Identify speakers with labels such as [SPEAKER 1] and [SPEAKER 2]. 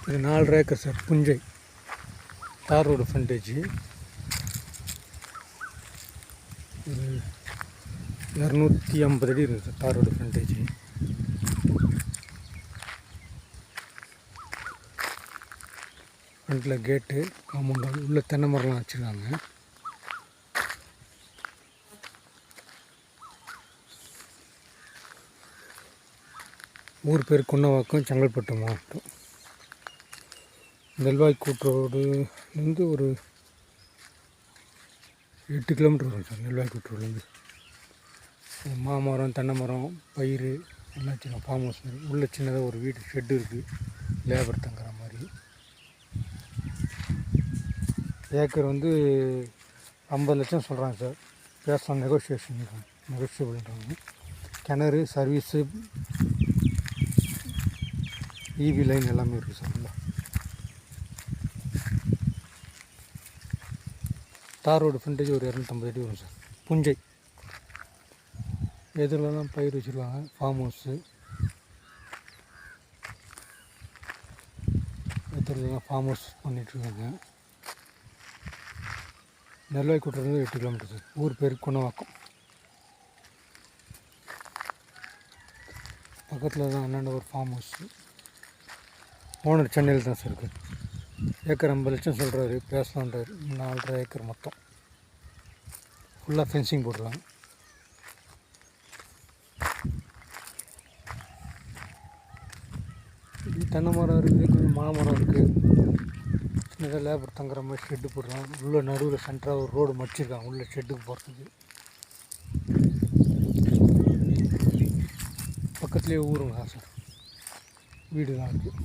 [SPEAKER 1] இது 4 acre sir. புஞ்சை தார் road frontage. ஒரு 250 அடி இருக்குது சார் தார் ரோடு ஃப்ரண்டேஜ். ஃப்ரண்ட்டில் கேட்டு, காம்பவுண்ட் உள்ள தென்னை மரம்லாம் வச்சுருக்காங்க. ஊர் பேர் கொன்னவாக்கம், செங்கல்பட்டு மாவட்டம். நெல்வாய் கூட்டுரோடுலேருந்து ஒரு 8 கிலோமீட்டர் வரும் சார். நெல்வாய் கூட்டுரோடுலேருந்து மாமரம், தென்னை மரம், பயிர் எல்லாம் வச்சுருக்கோம். ஃபார்ம் ஹவுஸ் மாதிரி உள்ள சின்னதாக ஒரு வீடு ஷெட்டு இருக்குது, லேபர் தங்குற மாதிரி. ஏக்கர் வந்து 50 லட்சம் சொல்கிறாங்க சார். பேசலாம், நெகோஷியபிள்ன்றாங்க. கிணறு, சர்வீஸு, ஈவி லைன் எல்லாமே இருக்குது சார். இல்லை தார் ரோடு ஃப்ரண்டேஜ் ஒரு 250 அடி வரும் சார். புஞ்சை எதிரெலாம் பயிர் வச்சுருக்காங்க. ஃபார்ம் ஹவுஸு எதிரெலாம் ஃபார்ம் ஹவுஸ் பண்ணிகிட்ருக்காங்க. நெல்வாய் கூட்டுறது 8 கிலோமீட்டர் சார். ஊர் பேர் கொன்னவாக்கம். பக்கத்தில் தான் அண்ணாண்ட ஒரு ஃபார்ம் ஹவுஸு. ஓனர் சென்னையில் தான் சார் இருக்குது. ஏக்கர் 50 லட்சம் சொல்கிறாரு, பேசலான்றாரு. 4.5 ஏக்கர் மொத்தம். ஃபுல்லாக ஃபென்சிங் போடலாம். தென்னை மரம் இருக்குது, கொஞ்சம் மாமரம் இருக்குது. சின்னதாக லேபர் தங்குற மாதிரி ஷெட்டு போடலாம். உள்ள நடுவில் சென்டராக ஒரு ரோடு மடிச்சிருக்காங்க உள்ள ஷெட்டுக்கு போகிறதுக்கு. பக்கத்துலேயே ஊருங்க சார், வீடு தான் இருக்குது.